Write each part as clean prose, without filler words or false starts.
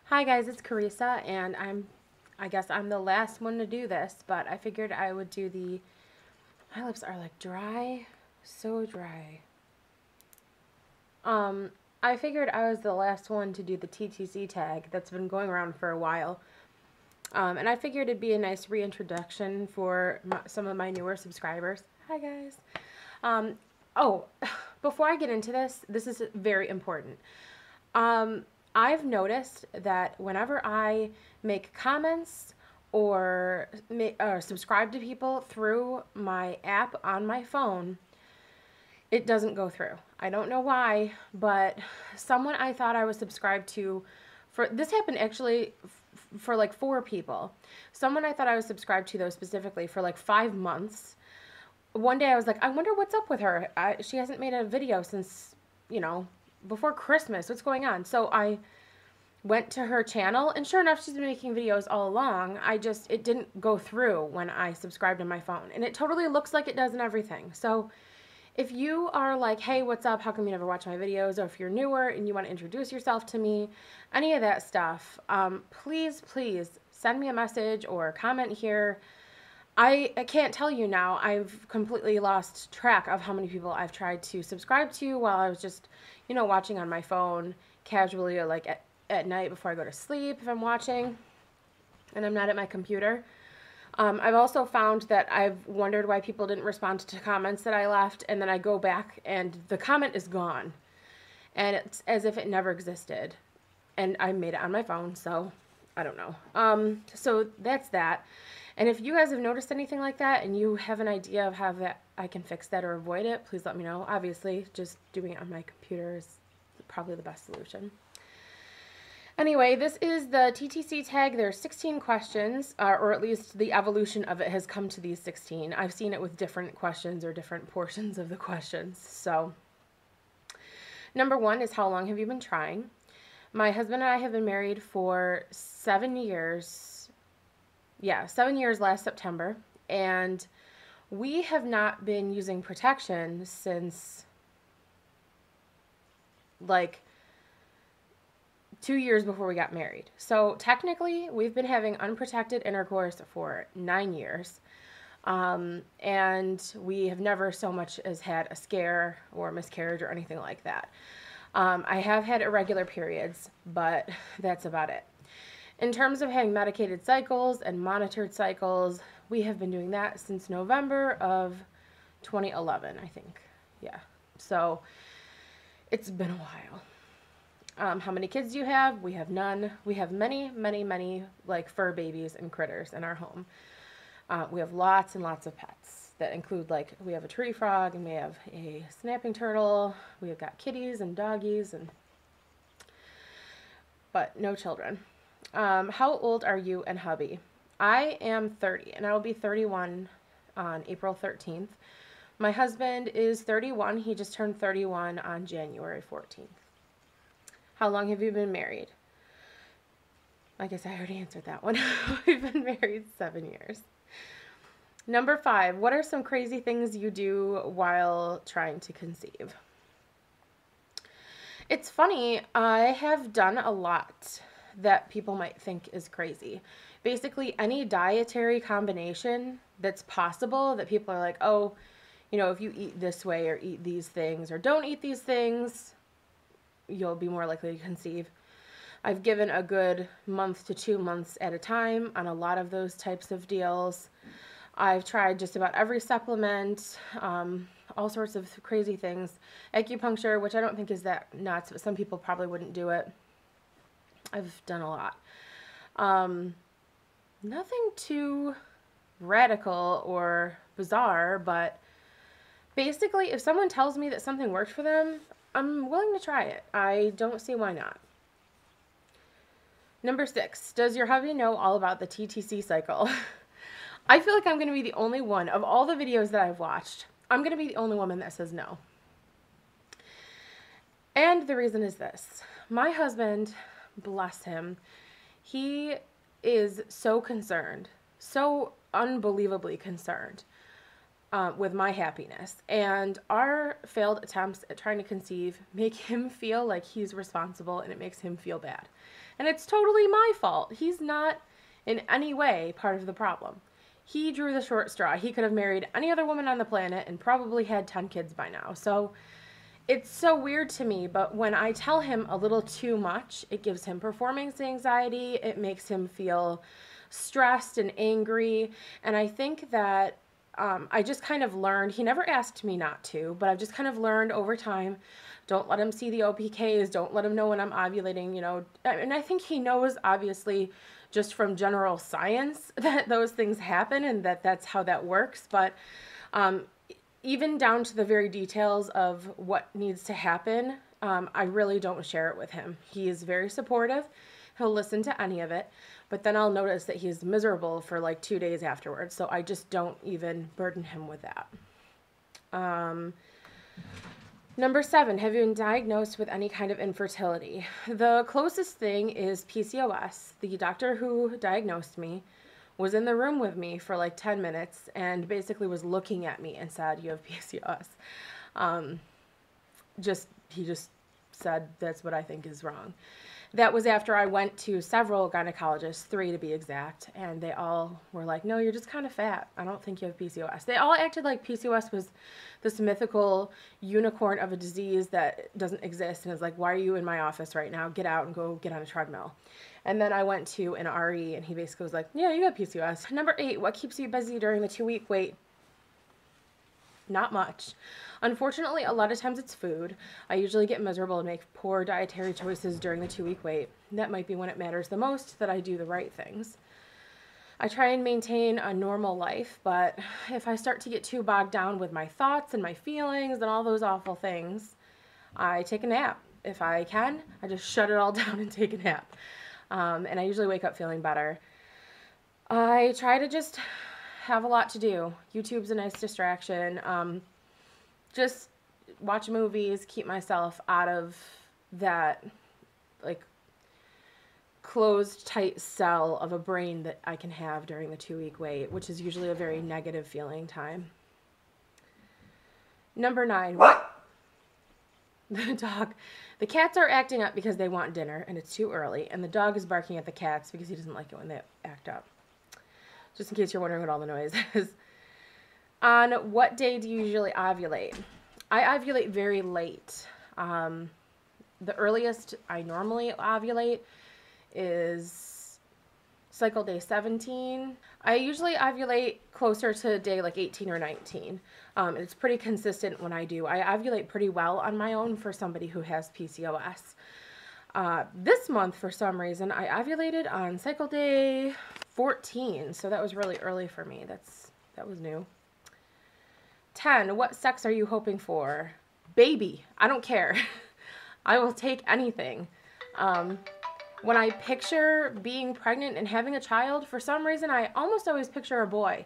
Hi guys, it's Carissa, and I guess I'm the last one to do this, but I figured I would do my lips are like dry, so dry. Um, I figured I was the last one to do the TTC tag that's been going around for a while. And I figured it'd be a nice reintroduction for some of my newer subscribers. Hi guys. Um, oh, before I get into this is very important. Um, I've noticed that whenever I make comments or subscribe to people through my app on my phone, it doesn't go through. I don't know why, but someone I thought I was subscribed to for this happened actually for like 4 people. Someone I thought I was subscribed to though specifically for like 5 months. One day I was like, I wonder what's up with her. She hasn't made a video since, you know, before Christmas. What's going on? So I went to her channel, and sure enough, she's been making videos all along. It didn't go through when I subscribed to my phone, and it totally looks like it does and everything. So if you are like, hey, what's up? How come you never watch my videos? Or if you're newer and you want to introduce yourself to me, any of that stuff, please send me a message or comment here. I can't tell you now. I've completely lost track of how many people I've tried to subscribe to while I was just, watching on my phone casually, or like at night before I go to sleep if I'm watching and I'm not at my computer. I've also found that I've wondered why people didn't respond to comments that I left, and then I go back and the comment is gone. And it's as if it never existed. And I made it on my phone, so I don't know. So that's that. And if you guys have noticed anything like that and you have an idea of how that I can fix that or avoid it, please let me know. Obviously, just doing it on my computer is probably the best solution. Anyway, this is the TTC tag. There's 16 questions, or at least the evolution of it has come to these 16. I've seen it with different questions or different portions of the questions. So, number 1 is how long have you been trying? My husband and I have been married for 7 years. Yeah, 7 years last September. And we have not been using protection since like 2 years before we got married. So technically, we've been having unprotected intercourse for 9 years. And we have never so much as had a scare or miscarriage or anything like that. I have had irregular periods, but that's about it. In terms of having medicated cycles and monitored cycles, we have been doing that since November of 2011, I think. Yeah. So it's been a while. How many kids do you have? We have none. We have many like fur babies and critters in our home. We have lots and lots of pets that include, like, we have a tree frog and we have a snapping turtle. We have got kitties and doggies, but no children. How old are you and hubby? I am 30 and I will be 31 on April 13th. My husband is 31. He just turned 31 on January 14th. How long have you been married? I guess I already answered that one. We've been married 7 years. Number 5, what are some crazy things you do while trying to conceive? It's funny, I have done a lot that people might think is crazy. Basically, any dietary combination that's possible that people are like, oh, if you eat this way or eat these things or don't eat these things, you'll be more likely to conceive. I've given a good month to 2 months at a time on a lot of those types of deals. I've tried just about every supplement, all sorts of crazy things. Acupuncture, which I don't think is that nuts, but some people probably wouldn't do it. I've done a lot. Nothing too radical or bizarre, but basically if someone tells me that something worked for them, I'm willing to try it. I don't see why not. Number 6, does your hubby know all about the TTC cycle? I feel like I'm going to be the only one of all the videos that I've watched. I'm going to be the only woman that says no. And the reason is this. My husband, bless him, he is so concerned, so unbelievably concerned with my happiness. And our failed attempts at trying to conceive make him feel like he's responsible, and it makes him feel bad. And it's totally my fault. He's not in any way part of the problem. He drew the short straw. He could have married any other woman on the planet and probably had 10 kids by now. So it's so weird to me, but when I tell him a little too much, it gives him performance anxiety. It makes him feel stressed and angry. And I think that I just kind of learned, he never asked me not to, but I've just kind of learned over time, don't let him see the OPKs, don't let him know when I'm ovulating, you know. And I think he knows, obviously, just from general science, that those things happen and that that's how that works. But even down to the very details of what needs to happen, I really don't share it with him. He is very supportive. He'll listen to any of it, but then I'll notice that he's miserable for like 2 days afterwards. So I just don't even burden him with that. Number 7, have you been diagnosed with any kind of infertility? The closest thing is PCOS. The doctor who diagnosed me was in the room with me for like 10 minutes and basically was looking at me and said, you have PCOS. He just said, that's what I think is wrong. That was after I went to several gynecologists, 3 to be exact, and they all were like, no, you're just kind of fat. I don't think you have PCOS. They all acted like PCOS was this mythical unicorn of a disease that doesn't exist, and is like, why are you in my office right now? Get out and go get on a treadmill. And then I went to an RE, and he basically was like, yeah, you got PCOS. Number 8, what keeps you busy during the 2-week wait? Not much. Unfortunately, a lot of times it's food. I usually get miserable and make poor dietary choices during the 2-week wait. That might be when it matters the most that I do the right things. I try and maintain a normal life, but if I start to get too bogged down with my thoughts and my feelings and all those awful things, I take a nap. If I can, I just shut it all down and take a nap. And I usually wake up feeling better. I try to just have a lot to do. YouTube's a nice distraction. Just watch movies, keep myself out of that like closed tight cell of a brain that I can have during the 2-week wait, which is usually a very negative feeling time. Number 9, what? The dog. The cats are acting up because they want dinner and it's too early, and the dog is barking at the cats because he doesn't like it when they act up. Just in case you're wondering what all the noise is. On what day do you usually ovulate? I ovulate very late. The earliest I normally ovulate is cycle day 17. I usually ovulate closer to day like 18 or 19. It's pretty consistent when I do. I ovulate pretty well on my own for somebody who has PCOS. This month, for some reason, I ovulated on cycle day 14, so that was really early for me. That was new. 10, what sex are you hoping for? Baby. I don't care. I will take anything. When I picture being pregnant and having a child, for some reason, I almost always picture a boy.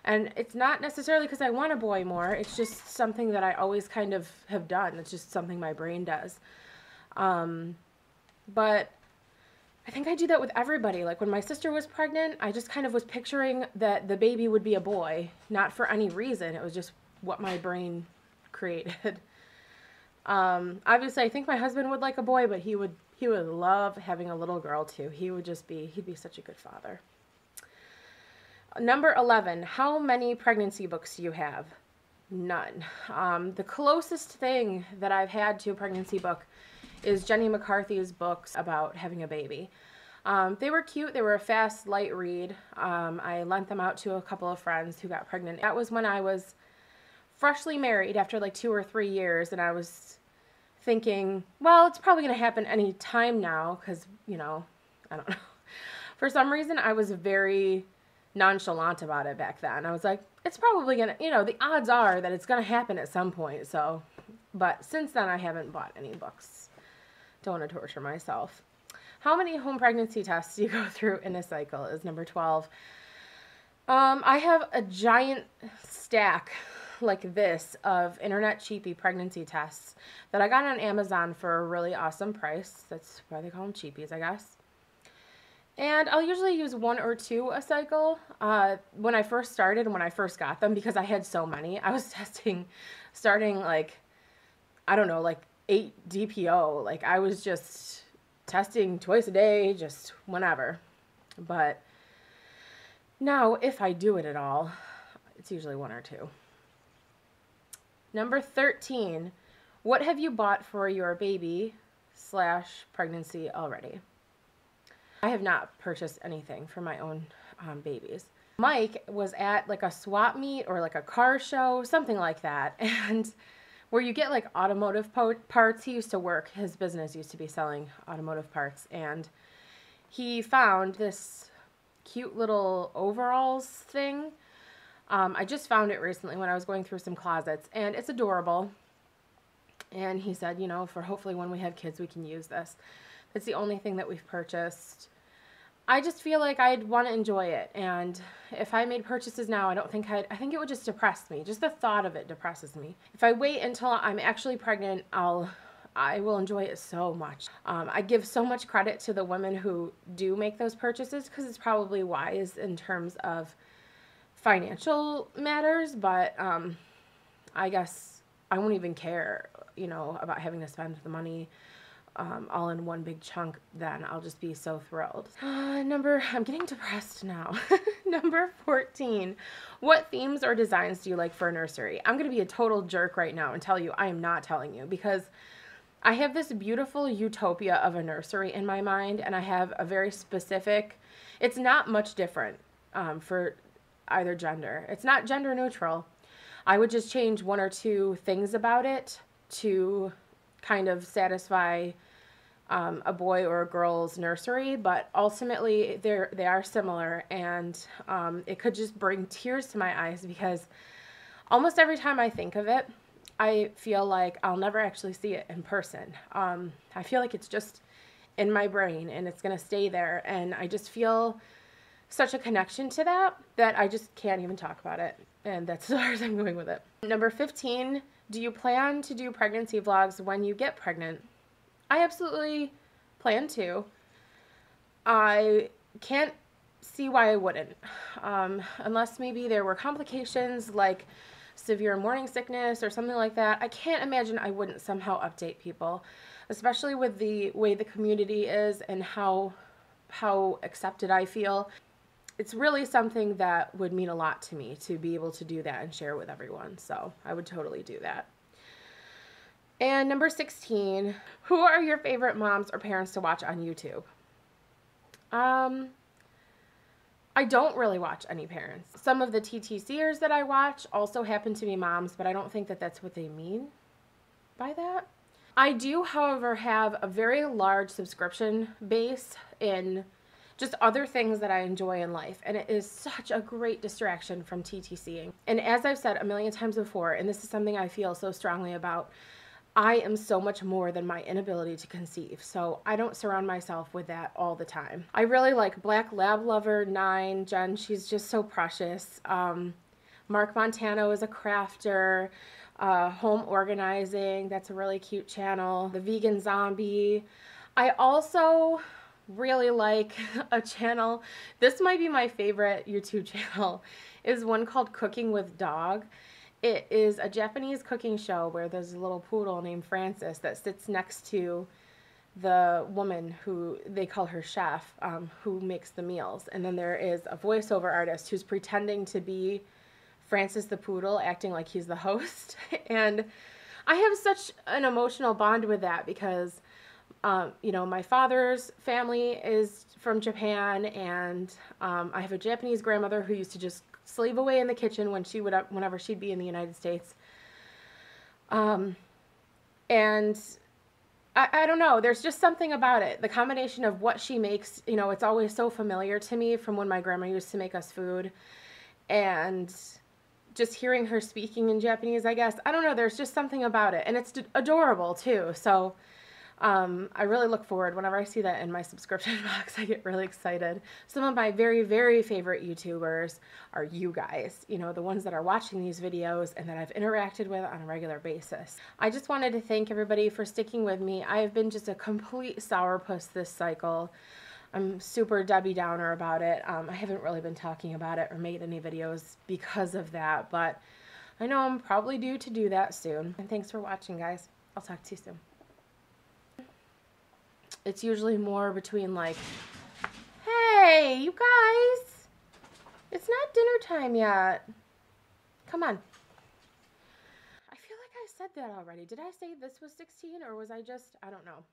And it's not necessarily because I want a boy more. It's just something that I always kind of have done. It's just something my brain does. But I think I do that with everybody. Like when my sister was pregnant, I just kind of was picturing that the baby would be a boy, not for any reason. It was just what my brain created. Obviously, I think my husband would like a boy, but he would love having a little girl too. He'd be such a good father. Number 11, how many pregnancy books do you have? None. The closest thing that I've had to a pregnancy book is Jenny McCarthy's books about having a baby. They were cute. They were a fast, light read. I lent them out to a couple of friends who got pregnant. That was when I was freshly married after like 2 or 3 years, and I was thinking, well, it's probably going to happen any time now because, you know, I don't know. For some reason, I was very nonchalant about it back then. I was like, it's probably going to, you know, the odds are that it's going to happen at some point. So, but since then, I haven't bought any books. Don't want to torture myself. How many home pregnancy tests do you go through in a cycle is number 12. I have a giant stack like this of internet cheapy pregnancy tests that I got on Amazon for a really awesome price. That's why they call them cheapies, I guess. And I'll usually use 1 or 2 a cycle. When I first started and when I first got them, because I had so many, I was starting like, I don't know, like 8 DPO. Like I was just testing twice a day, just whenever. But now, if I do it at all, it's usually 1 or 2. Number 13, what have you bought for your baby/pregnancy already? I have not purchased anything for my own babies. Mike was at like a swap meet or like a car show, something like that, and where you get like automotive parts. He used to work, his business used to be selling automotive parts, and he found this cute little overalls thing. I just found it recently when I was going through some closets, and it's adorable. And he said, you know, for hopefully when we have kids, we can use this. That's the only thing that we've purchased. I just feel like I'd want to enjoy it, and if I made purchases now, I think it would just depress me. Just the thought of it depresses me. If I wait until I'm actually pregnant, I will enjoy it so much. I give so much credit to the women who do make those purchases, because it's probably wise in terms of financial matters, but I guess I won't even care, you know, about having to spend the money all in one big chunk. Then I'll just be so thrilled. I'm getting depressed now. Number 14, what themes or designs do you like for a nursery? I'm gonna be a total jerk right now and tell you I am not telling you, because I have this beautiful utopia of a nursery in my mind, and I have a very specific, it's not much different for either gender. It's not gender neutral. I would just change 1 or 2 things about it to kind of satisfy a boy or a girl's nursery, but ultimately they are similar, and it could just bring tears to my eyes, because almost every time I think of it, I feel like I'll never actually see it in person. I feel like it's just in my brain and it's gonna stay there, and I just feel such a connection to that I just can't even talk about it, and that's as far as I'm going with it. Number 15, do you plan to do pregnancy vlogs when you get pregnant? I absolutely plan to. I can't see why I wouldn't, unless maybe there were complications like severe morning sickness or something like that. I can't imagine I wouldn't somehow update people, especially with the way the community is and how accepted I feel. It's really something that would mean a lot to me to be able to do that and share with everyone, so I would totally do that. And number 16, who are your favorite moms or parents to watch on YouTube? I don't really watch any parents. Some of the TTCers that I watch also happen to be moms, but I don't think that that's what they mean by that. I do, however, have a very large subscription base in just other things that I enjoy in life, and it is such a great distraction from TTCing. And as I've said a million times before, and this is something I feel so strongly about, I am so much more than my inability to conceive, so I don't surround myself with that all the time. I really like Black Lab Lover 9, Jen, she's just so precious. Mark Montano is a crafter. Home Organizing, that's a really cute channel. The Vegan Zombie. I also really like a channel, this might be my favorite YouTube channel, is one called Cooking with Dog. It is a Japanese cooking show where there's a little poodle named Francis that sits next to the woman who they call her chef, who makes the meals. And then there is a voiceover artist who's pretending to be Francis the poodle, acting like he's the host. And I have such an emotional bond with that because you know, my father's family is from Japan, and I have a Japanese grandmother who used to just slave away in the kitchen whenever she'd be in the United States. And I don't know, there's just something about it. The combination of what she makes, you know, it's always so familiar to me from when my grandma used to make us food. And just hearing her speaking in Japanese, I guess, I don't know, there's just something about it. And it's adorable too. So I really look forward, whenever I see that in my subscription box, I get really excited. Some of my very, very favorite YouTubers are you guys, you know, the ones that are watching these videos and that I've interacted with on a regular basis. I just wanted to thank everybody for sticking with me. I have been just a complete sourpuss this cycle. I'm super Debbie Downer about it. I haven't really been talking about it or made any videos because of that, but I know I'm probably due to do that soon. And thanks for watching, guys. I'll talk to you soon. It's usually more between like, hey, you guys, it's not dinner time yet. Come on. I feel like I said that already. Did I say this was 16 or was I just, I don't know.